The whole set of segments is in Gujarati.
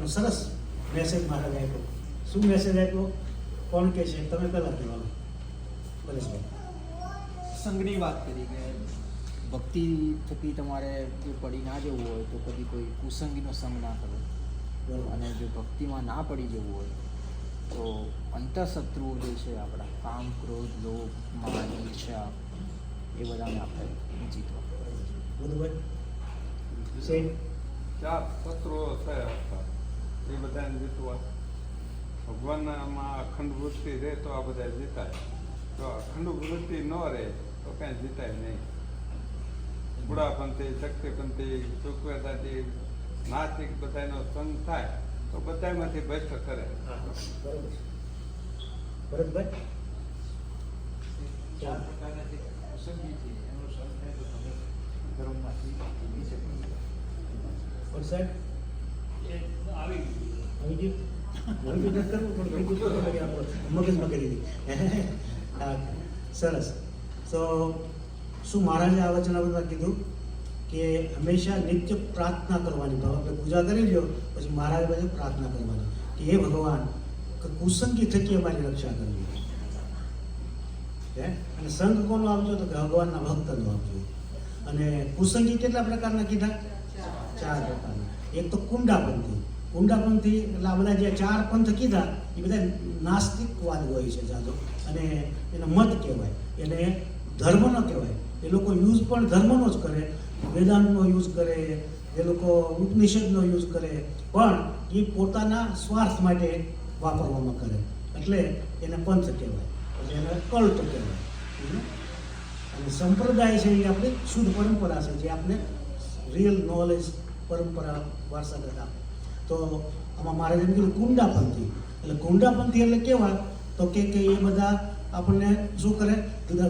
એનો સરસ મેસેજ મહારાજ આપ્યો. શું મેસેજ આપ્યો? કોણ કહે છે? તમે પહેલાં કહેવાનું. પરેશભાઈ. સંઘની વાત કરી કે ભક્તિ થકી તમારે જો પડી ના જવું હોય તો કદી કોઈ કુસંગીનો સંગ ના કરો. બરાબર. અને જો ભક્તિમાં ના પડી જવું હોય તો અંતઃશત્રુઓ જે છે આપણા કામ, ક્રોધ, લોભ, માન, ઈચ્છા એ બધાને આપણે જીતવા. બધું સેમ. ચાર શત્રુઓ છે આપણા, એ બધાને જીતવા. ભગવાનમાં અખંડ વૃત્તિ રહે તો આ બધા જીતાય. જો અખંડ વૃત્તિ ન રહે તો કાંઈ જીતાય નહીં. બુઢાપંથી, શક્તિપંથી, ચૂકવેદાથી, નાસ્તિક બધાનો સંગ થાય તો બધામાંથી ભ્રષ્ટ કરે. બરોબર. ભરતભાઈ. ચાર પ્રકારના જે કુસંગી છે એનો સંગ થાય તો તમે ધર્મમાંથી ભૂલી શકો. વરસાદ એ આવી આવી ગયું. આવી ગયું કરવું પણ ભેગું તો કરી આપણો મગજમાં કરી દીધી. હા, સરસ. તો શું મહારાજે આ વચનામૃતમાં કીધું કે હંમેશા નિત્ય પ્રાર્થના કરવાની. આપણે પૂજા કરી લ્યો પછી મહારાજ પાસે પ્રાર્થના કરવાની કે હે ભગવાન કુસંગી થકી અમારી રક્ષા કરવી. અને સંઘ કોનો આપજો? તો કે ભગવાનના ભક્તનો આપજો. અને કુસંગી કેટલા પ્રકારના કીધા? 4 પ્રકારના. એક તો કુંડાપંથી. કુંડાપંથી એટલે આ બધા જે 4 પંથ કીધા એ બધા નાસ્તિકવાદ હોય છે જાજો, અને એનો મત કહેવાય, એને ધર્મ ન કહેવાય. એ લોકો યુઝ પણ ધર્મનો જ કરે, વેદાંતનો યુઝ કરે, એ લોકો ઉપનિષદનો યુઝ કરે, પણ એ પોતાના સ્વાર્થ માટે વાપરવામાં કરે, એટલે એને પંથ કહેવાય, એટલે એને કલ્ટ કહેવાય. અને સંપ્રદાય છે એ આપણી શુદ્ધ પરંપરા છે, જે આપણે રિયલ નોલેજ પરંપરા વારસાગત આપે. તો આમાં મારે જેમ કીધું કુંડાપંથી. એટલે કુંડાપંથી એટલે કેવા? તો કે એ બધા આપણને શું કરે?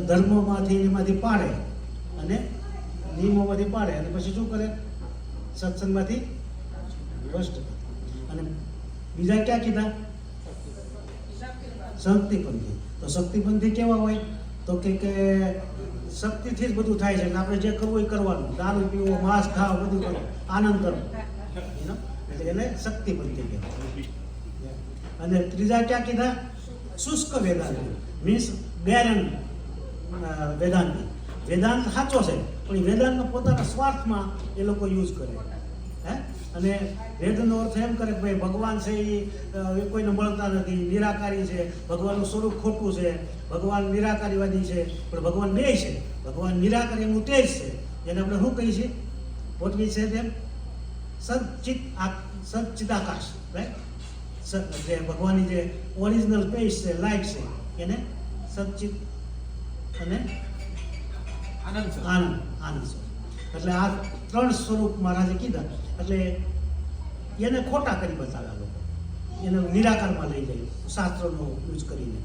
ધર્મમાંથી એમાંથી પાડે અને નિયમોમાંથી પાડે અને પછી શું કરે? સત્સંગમાંથી ભ્રષ્ટ કરે. અને બીજા ક્યાં કીધા? શક્તિપંથી. તો શક્તિપંથી કેવા હોય? તો કે શક્તિથી જ બધું થાય છે, આપણે જે કરવું એ કરવાનું, દારૂ પીવો, માંસ ખાવ, બધું કરો, આનંદ કરો, એટલે એને શક્તિપંથી કહેવાય. અને ત્રીજા ક્યાં કીધા? શુષ્ક વેદાંતિ, મીન્સ બેરન વેદાંતિ. વેદાંત સાચો છે પણ એ વેદાંતનો પોતાના સ્વાર્થમાં એ લોકો યુઝ કરે. અને વેદનો અર્થ એમ કરે કે ભાઈ ભગવાન છે એ કોઈને મળતા નથી, નિરાકારી છે, ભગવાનનું સ્વરૂપ ખોટું છે, ભગવાન નિરાકારીવાદી છે, પણ ભગવાન બે છે. ભગવાન નિરાકારી એમનું તેજ છે, જેને આપણે શું કહીએ છીએ? પોટવી છે તેમ સચ્ચિદાકાશ, રાઈટ? જે ભગવાનની જે ઓરિજિનલ પેજ છે, લાઈટ છે, એને સચ્ચિત અને આનંદ છે. એટલે આ 3 સ્વરૂપ મહારાજે કીધા. એટલે એને ખોટા કરી બતાવ્યા લોકો, એને નિરાકારમાં લઈ જાય શાસ્ત્રનો યુઝ કરીને.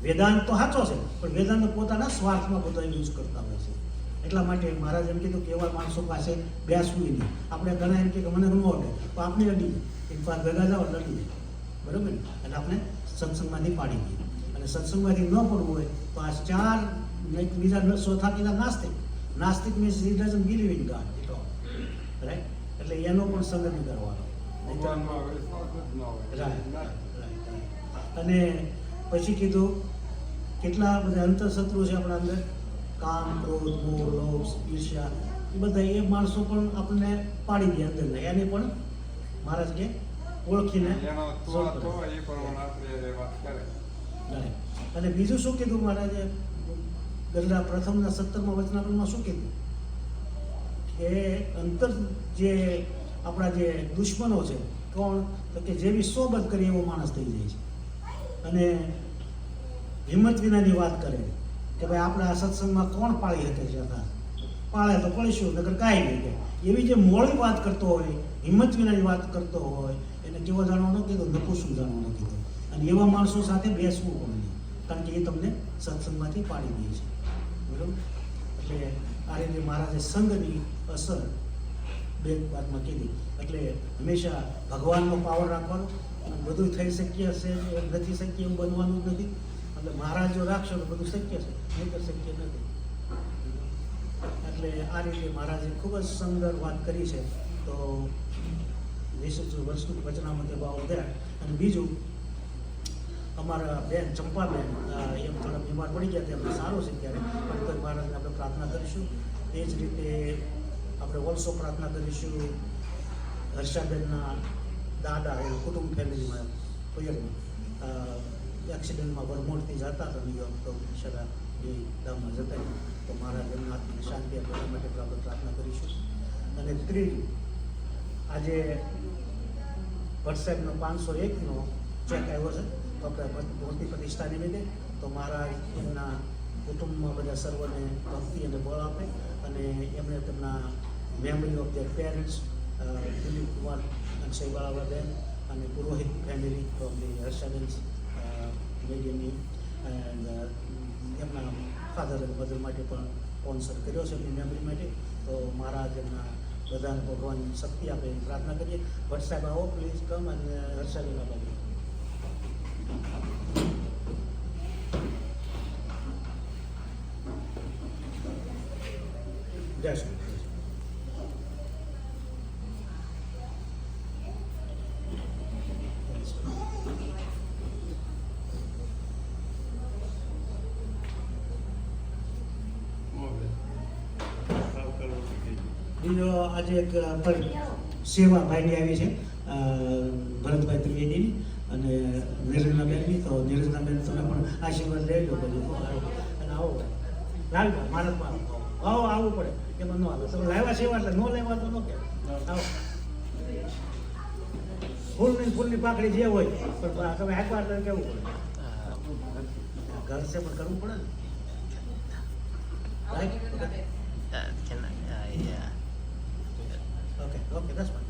વેદાંત તો સાચો છે પણ વેદાંત પોતાના સ્વાર્થમાં બધા યુઝ કરતા હોય છે. એટલા માટે મહારાજ એમ કીધું કે એવા માણસો પાસે બેસવું નહીં. આપણે ઘણા એમ કે મને ન અડે તો આપણે અડી જાય, એક વાર ભેગા જાઓ એટલે અડી જાય, બરાબર ને? એટલે આપણે સત્સંગમાંથી પાડી દઈએ. અને સત્સંગમાંથી ન પડવું હોય તો આ 4 બીજા ચોથા કીધા નાસ્તિક. નાસ્તિક means he doesn't believe in God at all, right? એટલે એનો પણ સંગ નહીં કરવાનો. ભગવાનમાં વિશ્વાસ જ ન હોય. રાઈટ. અને પછી કીધું કેટલા બધા અંતઃશત્રુ છે આપણા અંદર? કામ, ક્રોધ, મોહ, લોભ, ઈર્ષ્યા, એ બધા એ માણસો પણ આપણને પાડી દે અંદરના. એને પણ મહારાજ કે ઓળખીને એનો solve તો કરે. એ પ્રમાણે આપણે વાત કરે. રાઈટ. અને બીજું શું કીધું મહારાજે? ગરડા પ્રથમના 17મા વચનામૃતમાં શું કીધું? કે અંતર જે આપણા જે દુશ્મનો છે, કોણ? તો કે જેવી સોબત કરી એવો માણસ થઈ જાય છે. અને હિંમત વિનાની વાત કરે કે ભાઈ આપણે આ સત્સંગમાં કોણ પાળી શકે છે? પાળે તો પડીશું, નકર કાંઈ નહીં. કે એવી જે મોડી વાત કરતો હોય, હિંમત વિનાની વાત કરતો હોય, એને કેવો જાણવાનો કીધું? નપુસું જાણવાનો કીધું. અને એવા માણસો સાથે બેસવું પણ નહીં, કારણ કે એ તમને સત્સંગમાંથી પાડી દે છે, બરાબર? એટલે આ રીતે મહારાજે સંઘની અસર 2 વાતમાં કીધી. એટલે હંમેશા ભગવાનનો પાવર રાખવાનો, અને બધું થઈ શક્ય છે નથી શક્ય એવું બનવાનું જ નથી. એટલે મહારાજ જો રાખશો તો બધું શક્ય છે, નહીં તો શક્ય નથી. એટલે આ રીતે મહારાજે ખૂબ જ સુંદર વાત કરી છે. તો ધીસ ઇઝ વર્ષનું વચનામતે ભાવ ધ્યાન. અને બીજું અમારા બેન ચંપાબેન એમ થોડા બીમાર પડી ગયા હતા, એમને સારું છે ત્યારે, પણ તો મહારાજને આપણે પ્રાર્થના કરીશું. એ જ રીતે આપણે ઓલ્સો પ્રાર્થના કરીશું હર્ષાબેનના દાદા એ કુટુંબ ફેમિલીમાં એક્સિડન્ટમાં વરમોડથી જતા હતા ન્યુયોર્ક, તો શરા એ ગામમાં જતા રહ્યા. તો મહારાજ એમના આત્માને શાંતિ આપે એ માટે પણ આપણે પ્રાર્થના કરીશું. અને ત્રીજું, આજે ભટ્ટ સાહેબનો 501નો ચેક આવ્યો છે, તો આપણે મૂર્તિ પ્રતિષ્ઠા નિમિત્તે. તો મહારાજ એમના કુટુંબમાં બધા સર્વને ભક્તિ અને બળ આપે, અને એમણે તેમના memory of their parents Dilip Kumar અને શૈબાળાબેન અને Purohit family from the Harshaben મેડિયમની એન્ડ એમના ફાધર અને મધર માટે પણ સ્પોન્સર કર્યો છે એમની મેમરી માટે. તો મહારાજ એમના બધાને ભગવાન શક્તિ આપે એવી પ્રાર્થના કરીએ. ભટ્ટ સાહેબ આવો પ્લીઝ કમ, અને હર્ષાબેન આપો. જય શ્રી કૃષ્ણ. બીજો આજે એક સેવા ભાઈની આવી છે ભરતભાઈ ત્રિવેદીની અને નિરંજનાબેનની. તો નિરંજનાબેન તમે પણ આશીર્વાદ લઈ લો બધું. અને આવો લાલભાઈ મારા આવો આવવું પડે એમાં ન આવે. તમે લાવ્યા સેવા એટલે ન લેવા તો ન કે આવો. ફૂલની પાકડી જે હોય પણ તમે એકવાર તો કેવું પડે, ઘર છે પણ કરવું પડે ને. રાઈટ? Okay, that's fine.